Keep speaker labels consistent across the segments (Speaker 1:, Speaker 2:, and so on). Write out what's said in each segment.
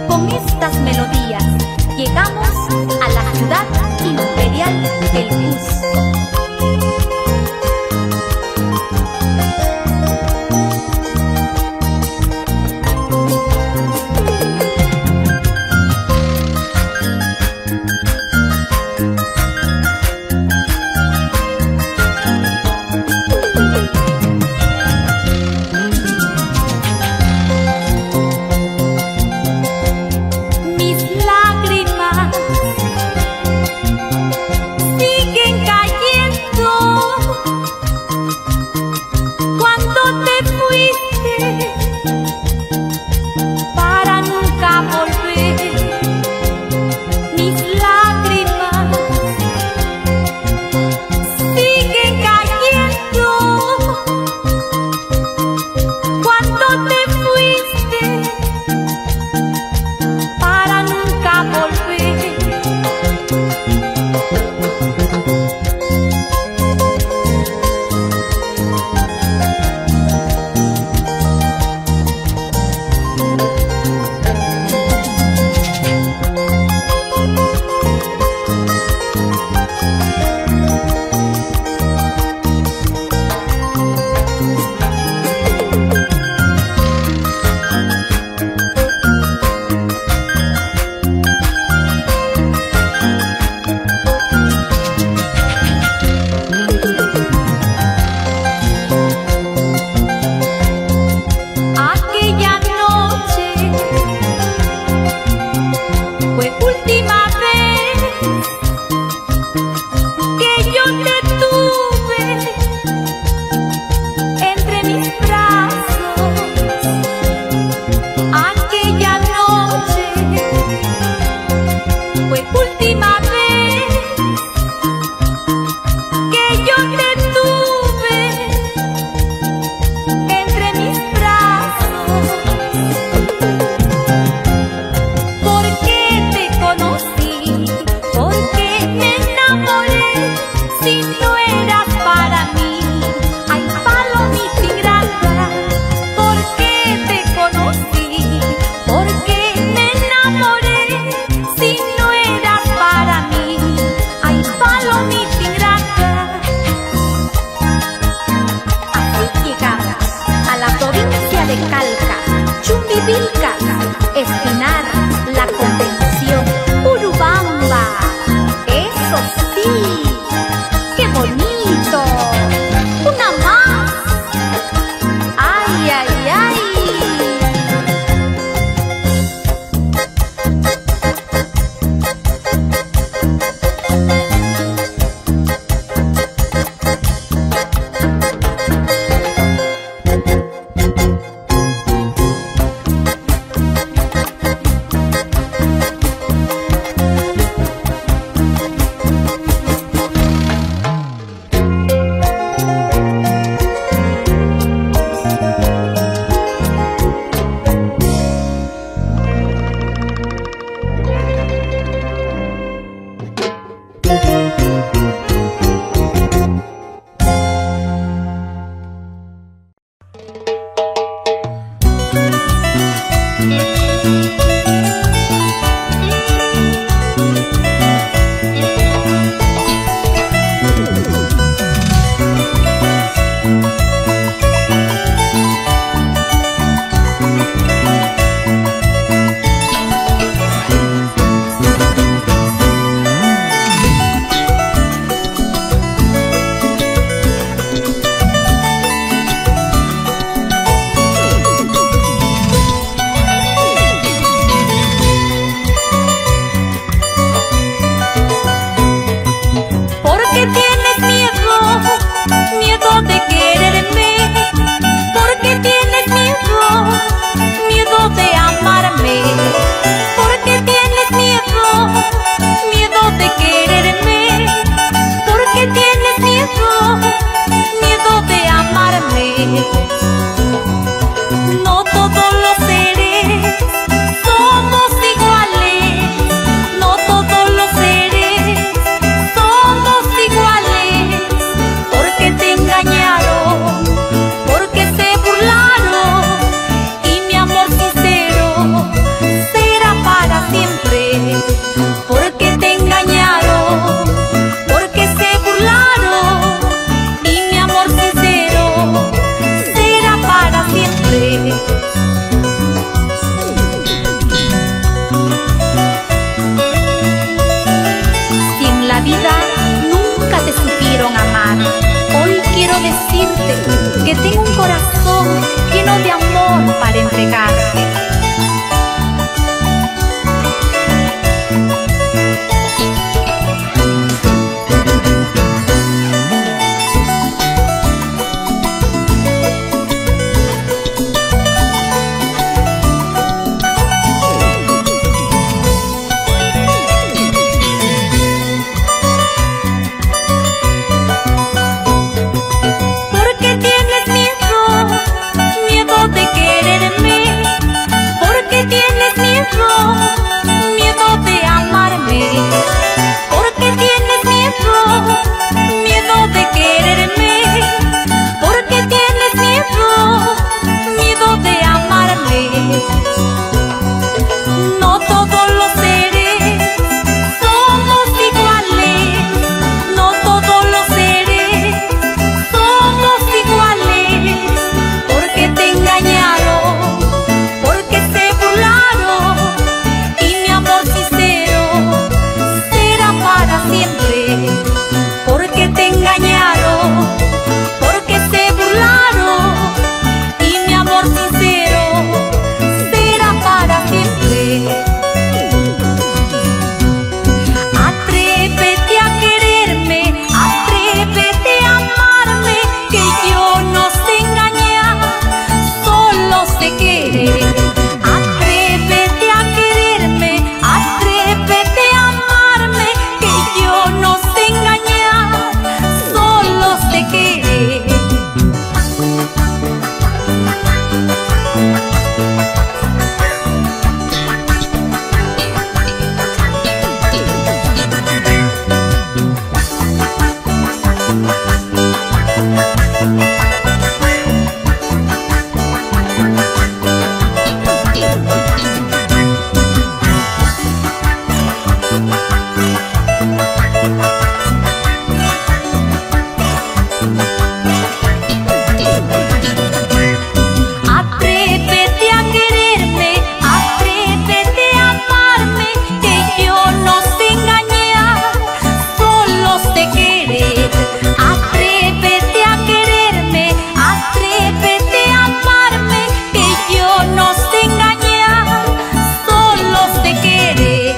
Speaker 1: Con estas melodías llegamos a la ciudad imperial del Cusco. Espinar, La Convención, Urubamba. ¡Eso sí! ¡Qué bonito! ¡Una más! ¡Ay, ay, ay! No todos los seres somos iguales, no todos los seres somos iguales, porque te engañaron, porque se burlaron. corazón lleno de amor para entregarte. Miedo de amarme, porque tienes miedo de quererme, porque tienes miedo de amarme. No todos los seres somos iguales, no todos los seres somos iguales, porque te engañaron, porque se burlaron. Porque te engañaron, porque se burlaron, y mi amor sincero será para siempre. Atrévete a quererme, atrévete a amarme, que yo no sé engañar, solo sé querer. Atrévete a quererme, atrévete a amarme, que yo no sé engañar, solo sé querer. Atrévete a quererme, atrévete a amarme, que yo no sé engañar, solo sé querer. Atrévete a quererme, atrévete a amarme, que yo no sé engañar, solo sé querer.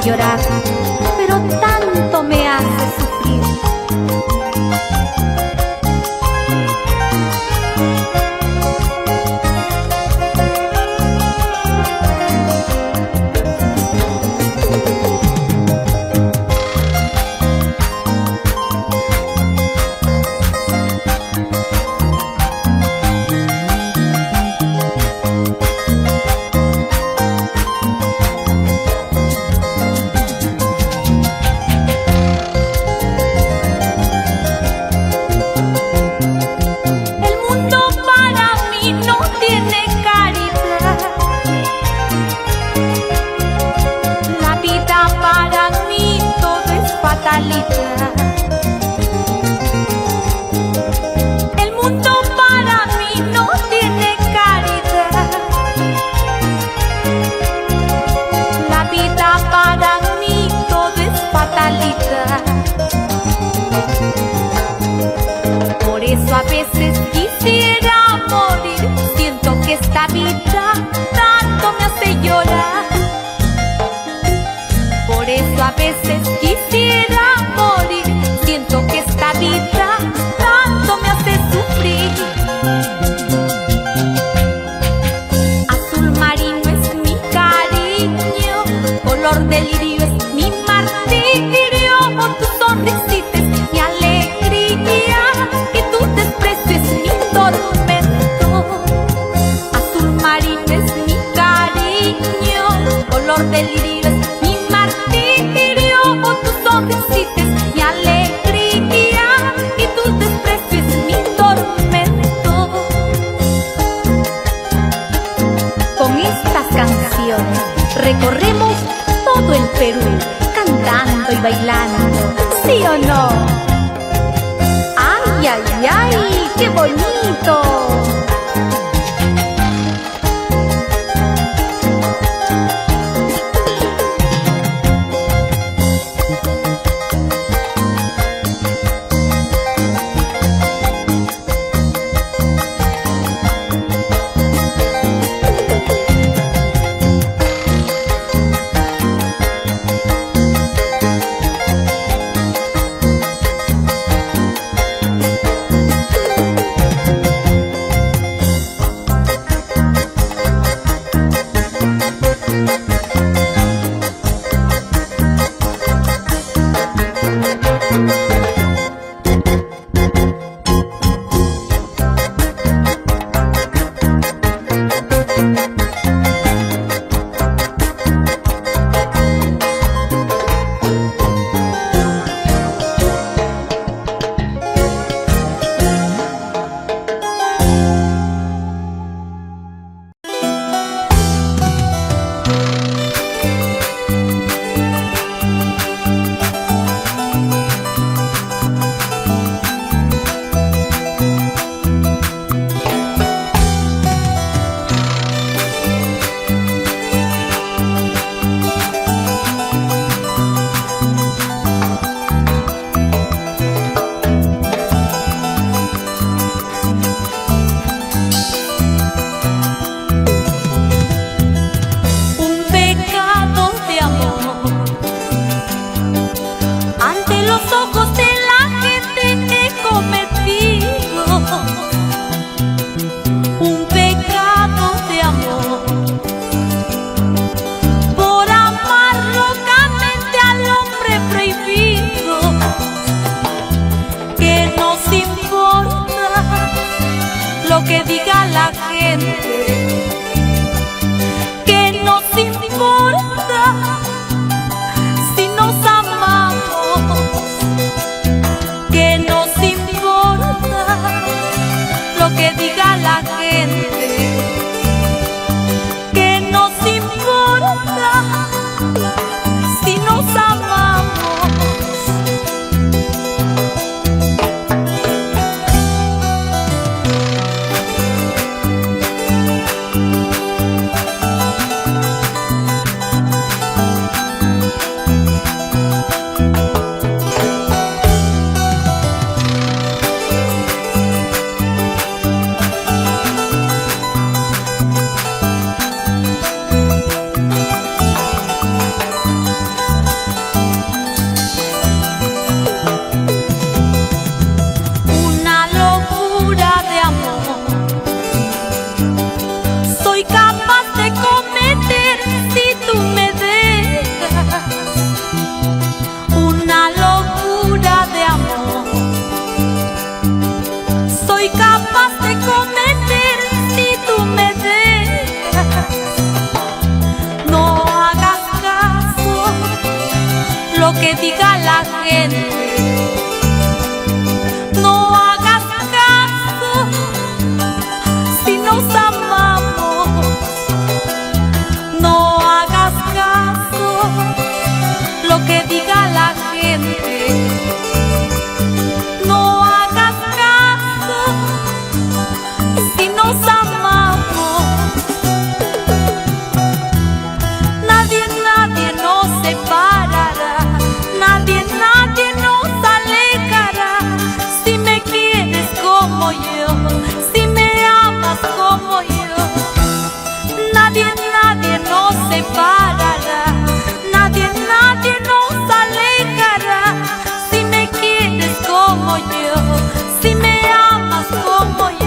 Speaker 1: llorar, pero tanto me hace sufrir. que esta vida tanto me hace llorar. Por eso a veces quisiera morir. Siento que esta vida tanto me hace sufrir. Azul marino es mi cariño, color de lirio es mi martirio. Tu sonrisita es mi alegría y tu desprecio es mi tormento. Azul marino es mi cariño, color de lirio es mi martirio. Tu sonrisita es mi alegría y tu desprecio es mi tormento. Con estas canciones recorremos todo el Perú, cantando y bailando, ¿sí o no? ¡Ay, ay, ay! ¡Qué bonito!
Speaker 2: Lo que diga la gente, que nos importa si nos amamos, que nos importa lo que diga la gente, que nos importa si nos amamos. Que diga la gente, no hagas caso si nos amamos, no hagas caso lo que diga la gente, no hagas caso si nos amamos. Nadie nos separará. Nadie nadie, nadie nos separará, nadie, nadie nos alejará. Si me quieres como yo, si me amas como yo.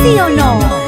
Speaker 1: ¿sí o no?